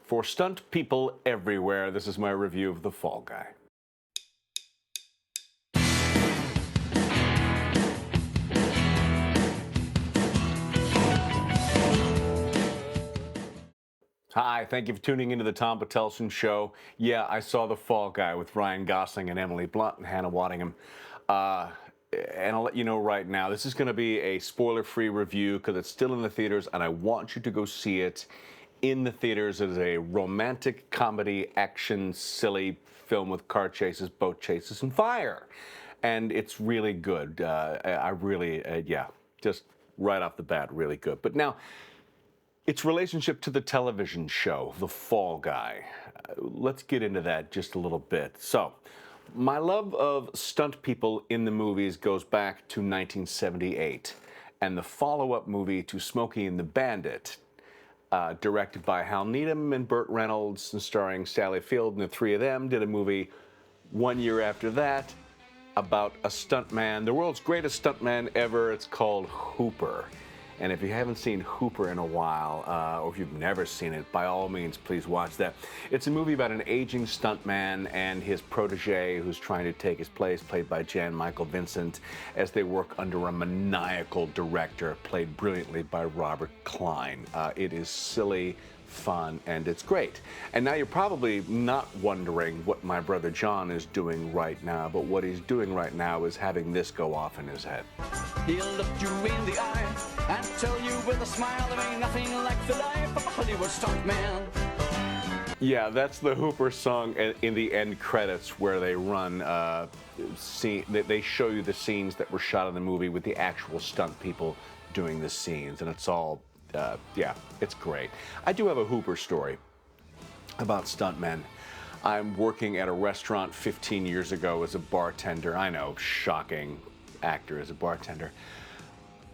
For stunt people everywhere, this is my review of The Fall Guy. Hi, thank you for tuning into the Tom Patelson Show. Yeah, I saw The Fall Guy with Ryan Gosling and Emily Blunt and Hannah Waddingham. And I'll let you know right now, this is going to be a spoiler-free review because it's still in the theaters, and I want you to go see it in the theaters. It is a romantic comedy, action, silly film with car chases, boat chases, and fire. And it's really good. I really, yeah, just right off the bat, really good. But now, its relationship to the television show, The Fall Guy. Let's get into that just a little bit. So, my love of stunt people in the movies goes back to 1978, and the follow-up movie to Smokey and the Bandit, directed by Hal Needham and Burt Reynolds, and starring Sally Field, and the three of them did a movie 1 year after that about a stuntman, the world's greatest stuntman ever. It's called Hooper. And if you haven't seen Hooper in a while, or if you've never seen it, by all means, please watch that. It's a movie about an aging stuntman and his protege who's trying to take his place, played by Jan Michael Vincent, as they work under a maniacal director, played brilliantly by Robert Klein. It is silly, fun, and it's great. And now you're probably not wondering what my brother John is doing right now, but what he's doing right now is having this go off in his head. He'll look you in the eye and tell you with a smile there ain't nothing like the life of a Hollywood stuntman. Yeah, that's the Hooper song in the end credits where they run, they show you the scenes that were shot in the movie with the actual stunt people doing the scenes, and it's all, yeah, it's great. I do have a Hooper story about stuntmen. I'm working at a restaurant 15 years ago as a bartender. I know, shocking actor as a bartender.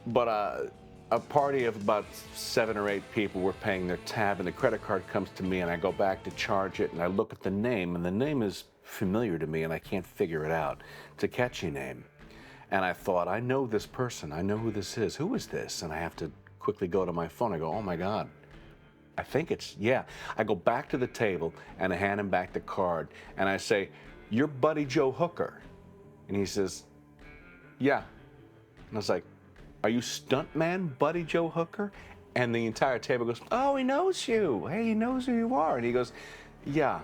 But a party of about 7 or 8 people were paying their tab, and the credit card comes to me, and I go back to charge it, and I look at the name, and the name is familiar to me, and I can't figure it out. It's a catchy name. And I thought, I know this person. I know who this is. Who is this? And I have to quickly go to my phone. I go, oh my God. I think it's, yeah. I go back to the table, and I hand him back the card, and I say, you're Buddy Joe Hooker. And he says, yeah. And I was like, are you stuntman Buddy Joe Hooker? And the entire table goes, oh, he knows you. Hey, he knows who you are. And he goes, yeah.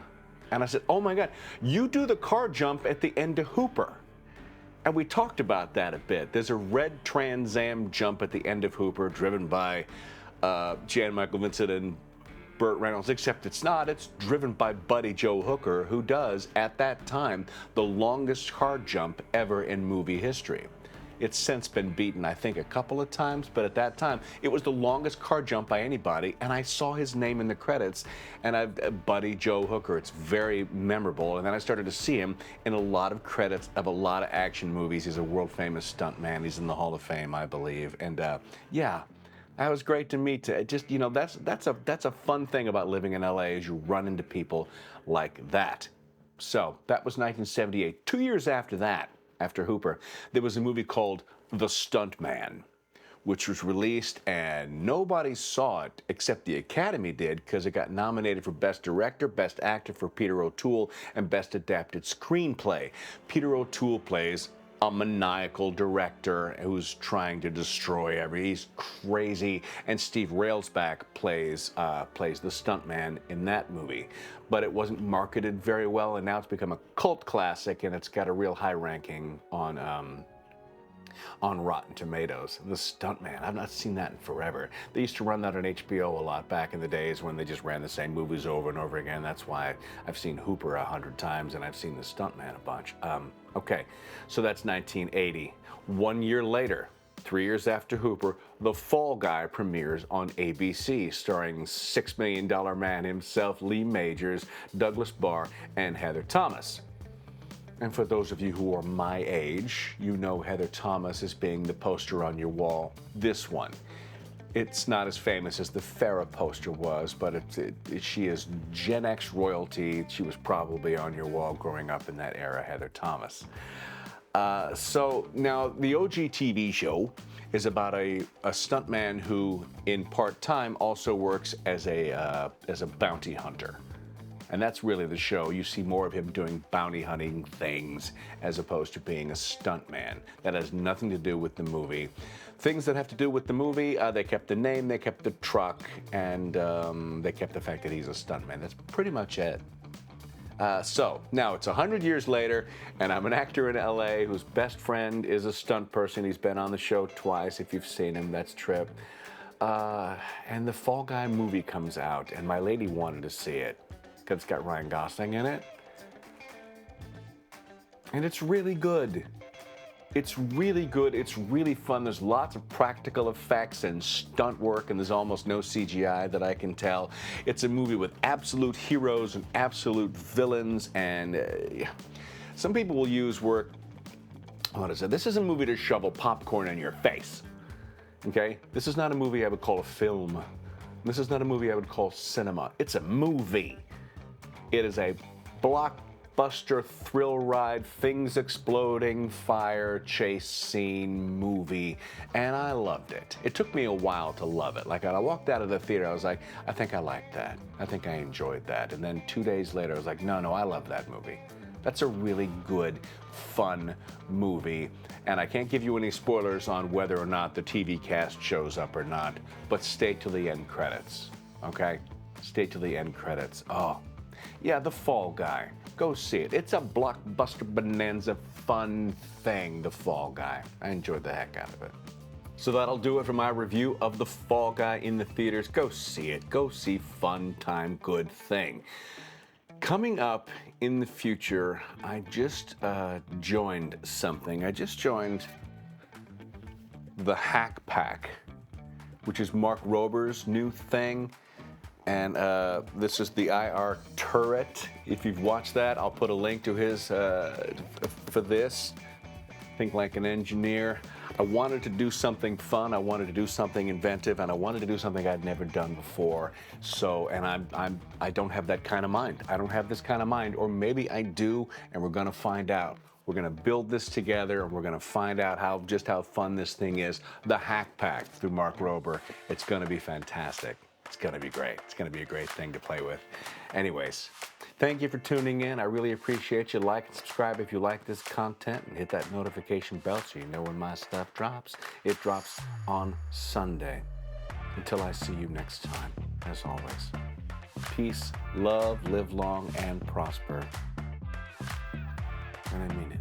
And I said, oh my God, you do the car jump at the end of Hooper. And we talked about that a bit. There's a red Trans Am jump at the end of Hooper driven by Jan Michael Vincent and Burt Reynolds, except it's not. It's driven by Buddy Joe Hooker, who does, at that time, the longest car jump ever in movie history. It's since been beaten, I think, a couple of times, but at that time, it was the longest car jump by anybody, and I saw his name in the credits, and Buddy Joe Hooker. It's very memorable, and then I started to see him in a lot of credits of a lot of action movies. He's a world-famous stuntman. He's in the Hall of Fame, I believe, and yeah. That was great to meet. Just, you know, that's a fun thing about living in LA, is you run into people like that. So that was 1978. 2 years after that, after Hooper, there was a movie called The Stuntman, which was released, and nobody saw it except the Academy did, because it got nominated for Best Director, Best Actor for Peter O'Toole, and Best Adapted Screenplay. Peter O'Toole plays a maniacal director who's trying to destroy he's crazy, and Steve Railsback plays the stuntman in that movie. But it wasn't marketed very well, and now it's become a cult classic, and it's got a real high ranking on Rotten Tomatoes. The Stuntman, I've not seen that in forever. They used to run that on HBO a lot back in the days when they just ran the same movies over and over again. That's why I've seen Hooper 100 times, and I've seen The Stuntman a bunch. Okay, so that's 1980. 1 year later, 3 years after Hooper, The Fall Guy premieres on ABC, starring $6 Million Man himself, Lee Majors, Douglas Barr, and Heather Thomas. And for those of you who are my age, you know Heather Thomas as being the poster on your wall. This one. It's not as famous as the Farrah poster was, but she is Gen X royalty. She was probably on your wall growing up in that era, Heather Thomas. So now the OG TV show is about a stuntman who, in part-time, also works as a bounty hunter. And that's really the show. You see more of him doing bounty hunting things as opposed to being a stuntman. That has nothing to do with the movie. Things that have to do with the movie, they kept the name, they kept the truck, and they kept the fact that he's a stuntman. That's pretty much it. So now it's 100 years later, and I'm an actor in LA whose best friend is a stunt person. He's been on the show twice. If you've seen him, that's Trip. And the Fall Guy movie comes out, and my lady wanted to see it because it's got Ryan Gosling in it. And it's really good. It's really good. It's really fun. There's lots of practical effects and stunt work, and there's almost no CGI that I can tell. It's a movie with absolute heroes and absolute villains, and some people will use what is it? This is a movie to shovel popcorn in your face. Okay? This is not a movie I would call a film. This is not a movie I would call cinema. It's a movie. It is a blockbuster thrill ride, things exploding, fire, chase scene movie, and I loved it. It took me a while to love it. Like, when I walked out of the theater, I was like, I think I liked that. I think I enjoyed that. And then 2 days later, I was like, no, I love that movie. That's a really good, fun movie. And I can't give you any spoilers on whether or not the TV cast shows up or not, but stay till the end credits, okay? Stay till the end credits. Oh, yeah, The Fall Guy. Go see it. It's a blockbuster bonanza fun thing, The Fall Guy. I enjoyed the heck out of it. So that'll do it for my review of The Fall Guy in the theaters. Go see it. Go see fun time, good thing. Coming up in the future, I just joined something. I just joined the Hack Pack, which is Mark Rober's new thing. And this is the IR Turret. If you've watched that, I'll put a link to his for this. Think Like an Engineer. I wanted to do something fun. I wanted to do something inventive, and I wanted to do something I'd never done before. So, and I don't have that kind of mind. I don't have this kind of mind, or maybe I do, and we're gonna find out. We're gonna build this together, and we're gonna find out just how fun this thing is. The Hack Pack through Mark Rober. It's gonna be fantastic. It's gonna be great. It's gonna be a great thing to play with. Anyways, thank you for tuning in. I really appreciate you. Like and subscribe if you like this content, and hit that notification bell so you know when my stuff drops. It drops on Sunday. Until I see you next time, as always, peace, love, live long, and prosper. And I mean it.